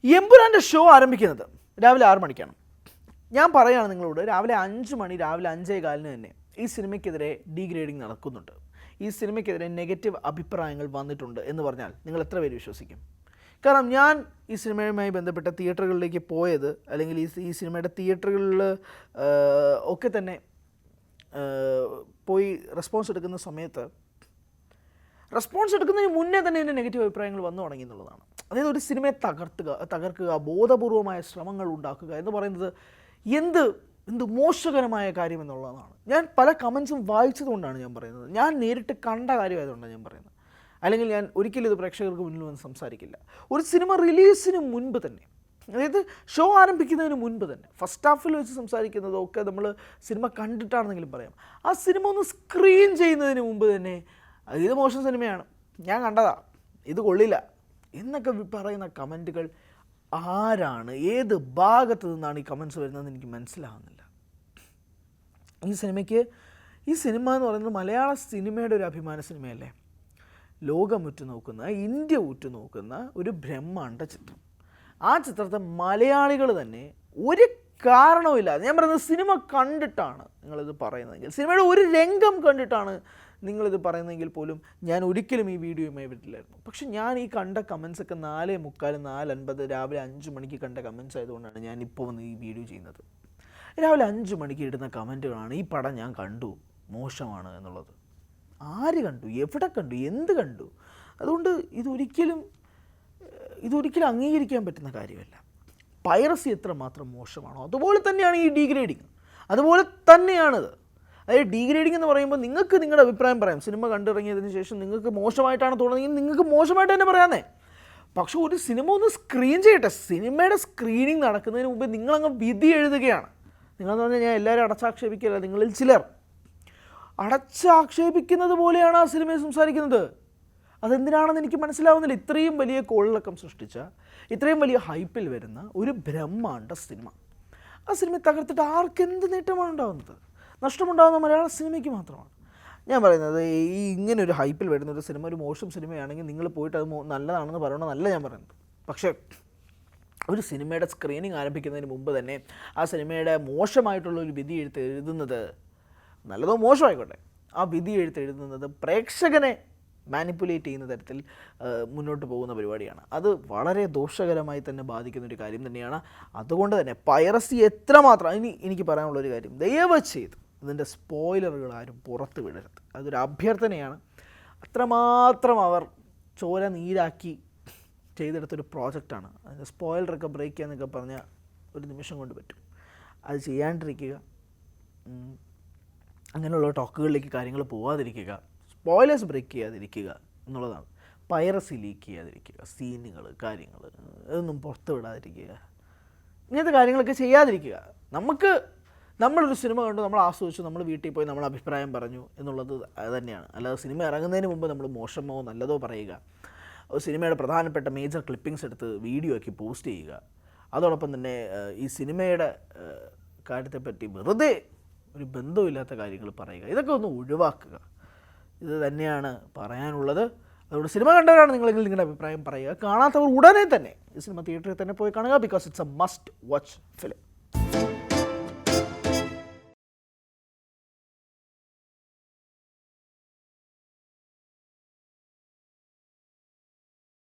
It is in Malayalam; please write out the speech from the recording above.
എമ്പുരാൻ്റെ ഷോ ആരംഭിക്കുന്നത് രാവിലെ 6 മണിക്കാണ്. ഞാൻ പറയുകയാണ് നിങ്ങളോട്, രാവിലെ 5 മണി, രാവിലെ 5:15 തന്നെ ഈ സിനിമയ്ക്കെതിരെ ഡീഗ്രേഡിങ് നടക്കുന്നുണ്ട്, ഈ സിനിമയ്ക്കെതിരെ നെഗറ്റീവ് അഭിപ്രായങ്ങൾ വന്നിട്ടുണ്ട് എന്ന് പറഞ്ഞാൽ നിങ്ങൾ എത്ര പേര് വിശ്വസിക്കും? കാരണം ഞാൻ ഈ സിനിമയുമായി ബന്ധപ്പെട്ട തിയേറ്ററുകളിലേക്ക് പോയത്, അല്ലെങ്കിൽ ഈ സിനിമയുടെ തിയേറ്ററുകളിൽ ഒക്കെ തന്നെ പോയി റെസ്പോൺസ് എടുക്കുന്ന സമയത്ത്, റെസ്പോൺസ് എടുക്കുന്നതിന് മുന്നേ തന്നെ ഇതിൻ്റെ നെഗറ്റീവ് അഭിപ്രായങ്ങൾ വന്നു തുടങ്ങി എന്നുള്ളതാണ്. അതായത് ഒരു സിനിമയെ തകർക്കുക, ബോധപൂർവമായ ശ്രമങ്ങൾ ഉണ്ടാക്കുക എന്ന് പറയുന്നത് എന്ത് മോശകരമായ കാര്യം എന്നുള്ളതാണ്. ഞാൻ പല കമൻസും വായിച്ചതുകൊണ്ടാണ് ഞാൻ പറയുന്നത്, ഞാൻ നേരിട്ട് കണ്ട കാര്യമായതുകൊണ്ടാണ് ഞാൻ പറയുന്നത്. അല്ലെങ്കിൽ ഞാൻ ഒരിക്കലും ഇത് പ്രേക്ഷകർക്ക് മുന്നിൽ വന്ന് സംസാരിക്കില്ല. ഒരു സിനിമ റിലീസിന് മുൻപ് തന്നെ, അതായത് ഷോ ആരംഭിക്കുന്നതിന് മുൻപ് തന്നെ, ഫസ്റ്റ് ഹാഫിൽ വെച്ച് സംസാരിക്കുന്നതൊക്കെ നമ്മൾ സിനിമ കണ്ടിട്ടാണെന്നെങ്കിലും പറയാം. ആ സിനിമ ഒന്ന് സ്ക്രീൻ ചെയ്യുന്നതിന് മുമ്പ് തന്നെ ഇത് മോശം സിനിമയാണ്, ഞാൻ കണ്ടതാ, ഇത് കൊള്ളില്ല എന്നൊക്കെ പറയുന്ന കമൻറ്റുകൾ ആരാണ്, ഏത് ഭാഗത്ത് നിന്നാണ് ഈ കമൻറ്റ്സ് വരുന്നതെന്ന് എനിക്ക് മനസ്സിലാകുന്നില്ല. ഈ സിനിമ എന്ന് പറയുന്നത് മലയാള സിനിമയുടെ ഒരു അഭിമാന സിനിമയല്ലേ, ലോകം ഉറ്റുനോക്കുന്ന, ഇന്ത്യ ഉറ്റുനോക്കുന്ന ഒരു ബ്രഹ്മാണ്ഡ ചിത്രം. ആ ചിത്രത്തെ മലയാളികൾ തന്നെ ഒരു കാരണവുമില്ലാതെ, ഞാൻ പറയുന്നത് സിനിമ കണ്ടിട്ടാണ് നിങ്ങളിത് പറയുന്നതെങ്കിൽ, സിനിമയുടെ ഒരു രംഗം കണ്ടിട്ടാണ് നിങ്ങളിത് പറയുന്നതെങ്കിൽ പോലും ഞാൻ ഒരിക്കലും ഈ വീഡിയോയുമായി വരില്ലായിരുന്നു. പക്ഷെ ഞാൻ ഈ കണ്ട കമൻസൊക്കെ 4:45, 4:50 രാവിലെ 5 മണിക്ക് കണ്ട കമൻസ് ആയതുകൊണ്ടാണ് ഞാൻ ഇപ്പോൾ വന്ന് ഈ വീഡിയോ ചെയ്യുന്നത്. രാവിലെ 5 മണിക്ക് ഇടുന്ന കമൻറ്റുകളാണ് ഈ പടം ഞാൻ കണ്ടു, മോശമാണ് എന്നുള്ളത്. ആര് കണ്ടു, എവിടെ കണ്ടു, എന്ത് കണ്ടു? അതുകൊണ്ട് ഇതൊരിക്കലും അംഗീകരിക്കാൻ പറ്റുന്ന കാര്യമല്ല. പൈറസി എത്രമാത്രം മോശമാണോ അതുപോലെ തന്നെയാണ് ഈ ഡീഗ്രേഡിങ്, അതുപോലെ തന്നെയാണിത്. അതായത് ഡീഗ്രേഡിങ് എന്ന് പറയുമ്പോൾ നിങ്ങൾക്ക് നിങ്ങളുടെ അഭിപ്രായം പറയാം. സിനിമ കണ്ടിറങ്ങിയതിന് ശേഷം നിങ്ങൾക്ക് മോശമായിട്ടാണ് തോന്നുന്നതെങ്കിൽ നിങ്ങൾക്ക് മോശമായിട്ട് തന്നെ പറയാന്നേ. പക്ഷെ ഒരു സിനിമ ഒന്ന് സ്ക്രീൻ ചെയ്യട്ടെ. സിനിമയുടെ സ്ക്രീനിങ് നടക്കുന്നതിന് മുമ്പ് നിങ്ങളങ്ങ് വിധി എഴുതുകയാണ്. നിങ്ങളെന്ന് പറഞ്ഞാൽ ഞാൻ എല്ലാവരും അടച്ചാക്ഷേപിക്കില്ല, നിങ്ങളിൽ ചിലർ അടച്ചാക്ഷേപിക്കുന്നത് പോലെയാണ് ആ സിനിമയെ സംസാരിക്കുന്നത്. അതെന്തിനാണെന്ന് എനിക്ക് മനസ്സിലാവുന്നില്ല. ഇത്രയും വലിയ കോളിളക്കം സൃഷ്ടിച്ച, ഇത്രയും വലിയ ഹൈപ്പിൽ വരുന്ന ഒരു ബ്രഹ്മാണ്ഡ സിനിമ, ആ സിനിമ തകർത്തിട്ട് ആർക്കെന്ത് നേട്ടമാണ് ഉണ്ടാകുന്നത്? നഷ്ടമുണ്ടാകുന്ന മലയാള സിനിമയ്ക്ക് മാത്രമാണ്. ഞാൻ പറയുന്നത്, ഈ ഇങ്ങനെ ഒരു ഹൈപ്പിൽ വരുന്ന ഒരു സിനിമ ഒരു മോശം സിനിമയാണെങ്കിൽ നിങ്ങൾ പോയിട്ട് അത് നല്ലതാണെന്ന് പറയണമെന്നല്ല ഞാൻ പറയുന്നത്. പക്ഷേ ഒരു സിനിമയുടെ സ്ക്രീനിങ് ആരംഭിക്കുന്നതിന് മുമ്പ് തന്നെ ആ സിനിമയുടെ മോശമായിട്ടുള്ളൊരു വിധി എഴുതുന്നത്, നല്ലതോ മോശമായിക്കോട്ടെ, ആ വിധി എഴുതുന്നത് പ്രേക്ഷകനെ മാനിപ്പുലേറ്റ് ചെയ്യുന്ന തരത്തിൽ മുന്നോട്ട് പോകുന്ന പരിപാടിയാണ്. അത് വളരെ ദോഷകരമായി തന്നെ ബാധിക്കുന്നൊരു കാര്യം തന്നെയാണ്. അതുകൊണ്ട് തന്നെ പൈറസി എത്രമാത്രം, എനിക്ക് പറയാനുള്ളൊരു കാര്യം, ദയവ് ചെയ്ത് ഇതിൻ്റെ സ്പോയിലറുകൾ ആരും പുറത്ത് വിടരുത്. അതൊരു അഭ്യർത്ഥനയാണ്. അത്രമാത്രം അവർ ചോര നീരാക്കി ചെയ്തെടുത്തൊരു പ്രോജക്റ്റാണ്. അതിൻ്റെ സ്പോയിലറൊക്കെ ബ്രേക്ക് ചെയ്യാന്നൊക്കെ പറഞ്ഞാൽ ഒരു നിമിഷം കൊണ്ട് പറ്റും. അത് ചെയ്യാണ്ടിരിക്കുക, അങ്ങനെയുള്ള ടോക്കുകളിലേക്ക് കാര്യങ്ങൾ പോകാതിരിക്കുക, സ്പോയിലേഴ്സ് ബ്രേക്ക് ചെയ്യാതിരിക്കുക എന്നുള്ളതാണ്. പൈറസി ലീക്ക് ചെയ്യാതിരിക്കുക, സീനുകൾ, കാര്യങ്ങൾ ഇതൊന്നും പുറത്ത് വിടാതിരിക്കുക, ഇങ്ങനത്തെ കാര്യങ്ങളൊക്കെ ചെയ്യാതിരിക്കുക. നമ്മളൊരു സിനിമ കണ്ടു, നമ്മൾ ആസ്വദിച്ചു, നമ്മൾ വീട്ടിൽ പോയി നമ്മൾ അഭിപ്രായം പറഞ്ഞു എന്നുള്ളത് തന്നെയാണ്. അല്ലാതെ സിനിമ ഇറങ്ങുന്നതിന് മുമ്പ് നമ്മൾ മോശമോ നല്ലതോ പറയുക, സിനിമയുടെ പ്രധാനപ്പെട്ട മേജർ ക്ലിപ്പിങ്സ് എടുത്ത് വീഡിയോ ആക്കി പോസ്റ്റ് ചെയ്യുക, അതോടൊപ്പം തന്നെ ഈ സിനിമയുടെ കാര്യത്തെപ്പറ്റി വെറുതെ ഒരു ബന്ധമില്ലാത്ത കാര്യങ്ങൾ പറയുക, ഇതൊക്കെ ഒന്ന് ഒഴിവാക്കുക. ഇത് തന്നെയാണ് പറയാനുള്ളത്. അതുകൊണ്ട് സിനിമ കണ്ടവരാണ് നിങ്ങളെങ്കിൽ നിങ്ങളുടെ അഭിപ്രായം പറയുക. കാണാത്തവർ ഉടനെ തന്നെ ഈ സിനിമ തിയേറ്ററിൽ തന്നെ പോയി കാണുക. Because it's A must watch film.